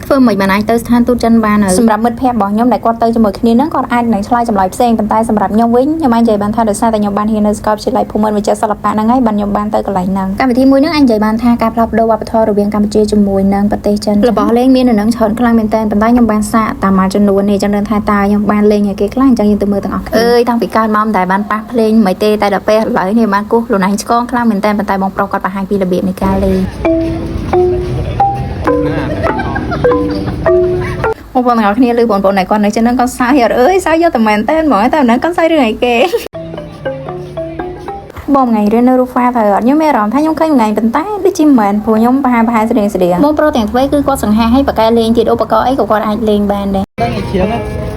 ធ្វើមិនបានអាចទៅស្ថានទូតចិនបានហើយសម្រាប់មិត្តភ័ក្តិរបស់ខ្ញុំដែលគាត់ទៅជាមួយគ្នាហ្នឹងគាត់អាចនឹងឆ្លើយចម្លើយផ្សេងប៉ុន្តែសម្រាប់ខ្ញុំវិញខ្ញុំអាចនិយាយបានថាដោយសារតែខ្ញុំបានហ៊ាននៅសាកលវិទ្យាល័យភូមិន្ទវិទ្យាសិល្បៈហ្នឹងហើយបានខ្ញុំបានទៅកន្លែងហ្នឹងកម្មវិធីមួយហ្នឹងអាចនិយាយបានថាការផ្លាស់ប្ដូរវប្បធម៌រវាងកម្ពុជាជាមួយនឹងប្រទេសចិនរបស់លេងមាននៅនឹងច្រើនខ្លាំងមែនតើប៉ុន្តែខ្ញុំបានសាកតាមមួយចំនួននេះចឹងដឹងថាតើខ្ញុំបានលេងឲ្យគេខ្លះអញ្ចឹងយើងទៅមើលទាំងអស់គ្នាអើយតាំងពីកើតមកតែបានប៉ះភ្លេងមិនទេតែដល់ពេលឥឡូវនេះបានគោះខ្លួនឯងឆ្កងខ្លាំងមែនតើប៉ុន្តែបងប្រុសគាត់បង្ហាញពីរបៀបនៃការលេងបងប្អូនទាំងអស់គ្នាឮបងប្អូនណែគាត់នៅចឹងហ្នឹងគាត់សើចអើយសើចយកតែមែនតើហ្មងតែហ្នឹងគាត់សើចរឿងអីគេបងថ្ងៃរៀននៅរូបហ្វាទៅអត់ខ្ញុំមានអារម្មណ៍ថាខ្ញុំឃើញថ្ងៃប៉ុន្តែដូចជាមិនមែនព្រោះខ្ញុំប្រហែលស្រៀងបងប្រុសទាំងទ្វេគឺគាត់សង្ហាឲ្យបកកែលេងទៀតឧបករណ៍អីក៏គាត់អាចលេងបានដែរ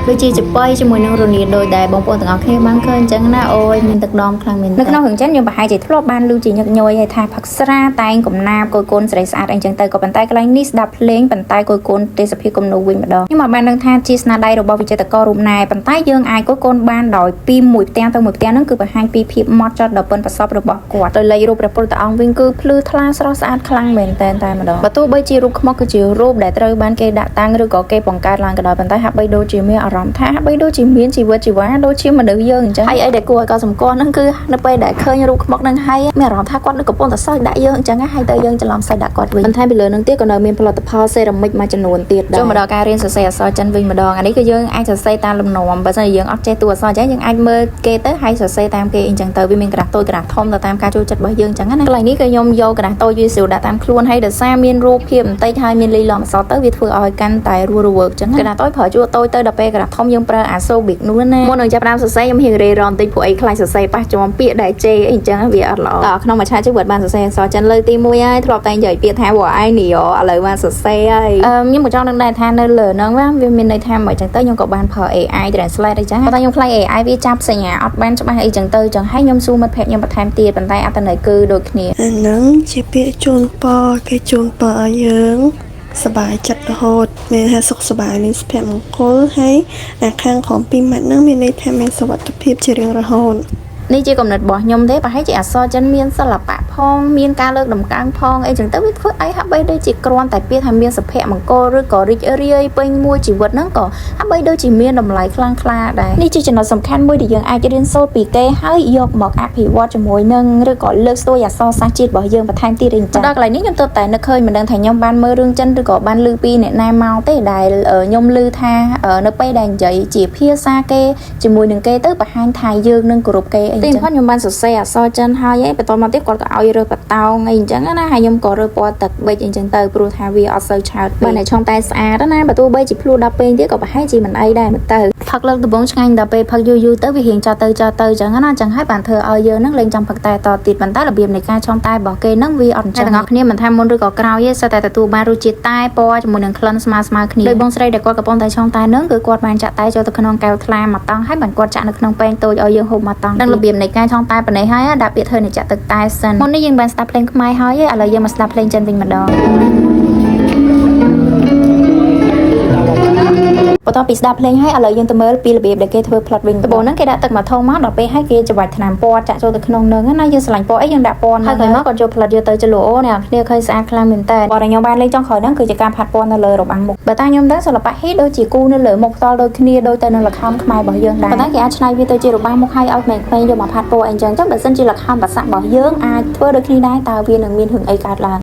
ដូចជាចបៃជាមួយនឹងរនាតដោយដែលបងប្អូនទាំងអស់គ្នាបានឃើញអញ្ចឹងណាអូយមានទឹកដមខ្លាំងមែននៅក្នុងរឿងចិនខ្ញុំប្រហែលជាធ្លាប់បានឮជាញឹកញយឲ្យថាផឹកស្រាតែងកំណាបគយគន់ស្រីស្អាតអីចឹងទៅក៏ប៉ុន្តែកន្លែងនេះស្ដាប់ភ្លេងប៉ុន្តែគយគន់ទេសភាពគំនូរវិញម្ដងខ្ញុំអត់បានដឹងថាជាស្នាដៃរបស់វិចិត្រកររូបណែប៉ុន្តែយើងអាចគយគន់បានដោយពីមួយផ្ទាំងទៅមួយផ្ទាំងហ្នឹងគឺបង្ហាញពីភាពម៉ត់ចត់ដ៏ប៉ិនប្រសប់របស់គាត់ទៅលេខរូបព្រះពុទ្ធអង្គវិញគឺភ្លឺថ្លាស្រស់ស្អាតខ្លាំងមែនតែម្ដងបើទោះបីជារូបខ្មុកគឺជារូបដែលត្រូវបានគេដាក់តាំងឬក៏គេបង្កើតឡើងក៏ដោយប៉ុន្តែហាក់បីដូចជាមានអារម្មណ៍ថាហាក់បីដូចជាមានជីវិតជីវ៉ាដូចជាមនុស្សយើងអញ្ចឹងហើយអីដែលគួរឲ្យកត់សម្គាល់ហ្នឹងគឺនៅពេលដែលឃើញរូបខ្មុកហ្នឹងហើយមានអារម្មណ៍ថាគាត់នឹងកំពុងតែសើចដាក់យើងអញ្ចឹងហើយទៅយើងច្រឡំសើចដាក់គាត់វិញបន្ថែមពីលើហ្នឹងទៀតក៏នៅមានផលិតផលសេរ៉ាមិចមួយចំនួនទៀតដែរចូលមកដល់ការរៀនសរសេរអក្សរចិនវិញម្ដងអានេះគឺយើងអាចសរសេរតាមលំនាំបើមិនយើងអត់ចេះតួអក្សរអញ្ចឹងយើងអាចមើលគេទៅហើយសរសេរតាមគេអញ្ចឹងទៅវាមានក្រាស់តូចក្រាស់ធំទៅតាមការចូលចិត្តរបស់យើងអញ្ចឹងណាកន្លែងនេះគឺខ្ញុំយកក្រាស់តូចវាស្រួលដាក់តាមខ្លួនហើយដោយសារមានរូបភាពបន្តិចហើយមានលីឡំអក្សរទៅវាធ្វើឲ្យកាន់តែរស់រវើកអញ្ចឹងក្រាស់តូចប្រើជួរតូចទៅដល់ពេលក្រាស់ធំយើងប្រើអាសូប៊ីកនោះណាមុននឹងចាប់ផ្ដើមសរសេរខ្ញុំហ៊ានរេរ៉នតិចព្រោះអីខ្លាចសរសេរប៉ះជាប់ពាក្យដែលជេរអីអញ្ចឹងវាអត់ល្អតើក្នុងមួយឆាជីវិតបានសរសេរអក្សរចិនលើកទី1ហើយធ្លាប់តែនិយាយពាក្យថាវ៉ាឯនេះឥឡូវបានសរសេរហើយខ្ញុំក៏ចង់ដឹងដែរថានៅលើហ្នឹងវាមានន័យថាមិនអញ្ចឹងទៅខ្ញុំក៏បានប្រើ AI translate អីចឹងតែខ្ញុំខ្លាច AI វាចាប់សញ្ញាអត់បានច្បាស់អីចឹងទៅចឹងហើយខ្ញុំសួរមិត្តភក្តិខ្ញុំបន្ថែមទៀតប៉ុន្តែអត្ថន័យគឺដូចគ្នាហ្នឹងជាពាក្យជូនពរគេជូនពរឲ្យយើងសบายចិត្តរហូតមានថាសុខសบายមានសុភមង្គលហើយអាខាងក្រោមពីម៉ាត់ហ្នឹងមានន័យថាមានសុវត្ថិភាពជារៀងរហូតនេះជាកំណត់របស់ខ្ញុំទេប្រហែលជាអក្សរចិនមានសិល្បៈផងមានការលើកតម្កើងផងអីចឹងទៅវាធ្វើអីហាក់បីដូចជាគ្រាន់តែពាក្យថាមានសុភមង្គលឬក៏រីករាយពេញមួយជីវិតហ្នឹងក៏ហាក់បីដូចជាមានតម្លៃខ្លាំងក្លាដែរនេះជាចំណុចសំខាន់មួយដែលយើងអាចរៀនសូត្រពីគេហើយយកមកអភិវឌ្ឍជាមួយនឹងឬក៏លើកស្ទួយអក្សរសាស្ត្រជាតិរបស់យើងបន្ថែមទៀតអីចឹងដល់កន្លែងនេះខ្ញុំទើបតែនឹកឃើញមិនដឹងថាខ្ញុំបានមើលរឿងចិនឬក៏បានឮពីអ្នកណាមកទេដែលខ្ញុំឮថានៅពេលដែលនិយាយជាភាសាគេជាមួយនឹងគេទៅបង្ហាញថាយើងនឹងគោរពគេទីបំផុតខ្ញុំបានសរសេរអក្សរចិនហើយបន្តមកទៀតគាត់ក៏ឲ្យរើសបតោងអីអញ្ចឹងណាហើយខ្ញុំក៏រើសពណ៌ទឹកប៊ិចអីអញ្ចឹងទៅព្រោះថាវាអត់សូវឆើតបើតែឆុងតែស្អាតណាបើទោះបីជាភ្លួដល់ពេងទៀតក៏ប្រហែលជាមិនអីដែរមើលទៅផឹកលើកដំបងឆ្ងាញ់ដល់ពេលផឹកយូរទៅវារៀងចោតទៅអញ្ចឹងណាអញ្ចឹងហើយបានធ្វើឲ្យយើងនឹងលេងចង់ផឹកតែតទៀតប៉ុន្តែរបៀបនៃការឆុងតែរបស់គេនឹងវាអត់អញ្ចឹងទាំងអស់គ្នាមិនថាមុនឬក៏ក្រោយទេសុទ្ធតែទទួលបានរសជាតិតែពណ៌ជាមួយនឹងក្លិនស្មើគ្នាដោយបងស្រីដែលគាត់កំពុងតែឆុងតែនឹងគឺគាត់បានចាក់តែចូលទៅក្នុងកែវថ្លាមួយតង់ហើយបានគាត់ចាក់នៅក្នុងពែងតូចឲ្យយើងហូបមួយតង់នឹងរបៀបនៃការឆុងតែប៉ុណ្ណេះហើយដាក់ពាក្យធ្វើនៃចាក់ទឹកតែសិនមុននេះយើងបានស្ដាប់ភ្លេងខ្មែរហើយឥឡូវយើងមកស្ដាប់ភ្លេងចិនវិញម្ដងបន្ទាប់ពីស្ដាប់ភ្លេងហើយឥឡូវយើងទៅមើលពីរបៀបដែលគេធ្វើផ្លិតវិញដំបូងហ្នឹងគេដាក់ទឹកមួយធុងមកដល់ពេលហើយគេច្របាច់ថ្នាំពណ៌ចាក់ចូលទៅក្នុងនឹងណាយើងស្រឡាញ់ពណ៌អីយើងដាក់ពណ៌ហើយក្រោយមកគាត់យកផ្លិតយកទៅចលអូអ្នកគ្នាឃើញស្អាតខ្លាំងមែនតើបើខ្ញុំបានលេងចុងក្រោយហ្នឹងគឺជាការផាត់ពណ៌នៅលើរបាំងមុខបើតាខ្ញុំដឹងសិល្បៈហ៊ីដូចជាគូនៅលើមុខផ្ទាល់ដូចគ្នាដូចទៅនឹងល្ខោនខ្មែររបស់យើងដែរប៉ុន្តែគេអាចឆ្នៃវាទៅជារបាំងមុខហើយឲ្យក្មេងៗយកមកផាត់ពណ៌អីចឹងបើសិនជាល្ខោនបាសាក់របស់យើងអាចធ្វើដូចគ្នាដែរតើវានឹងមានរឿងអីកើតឡើង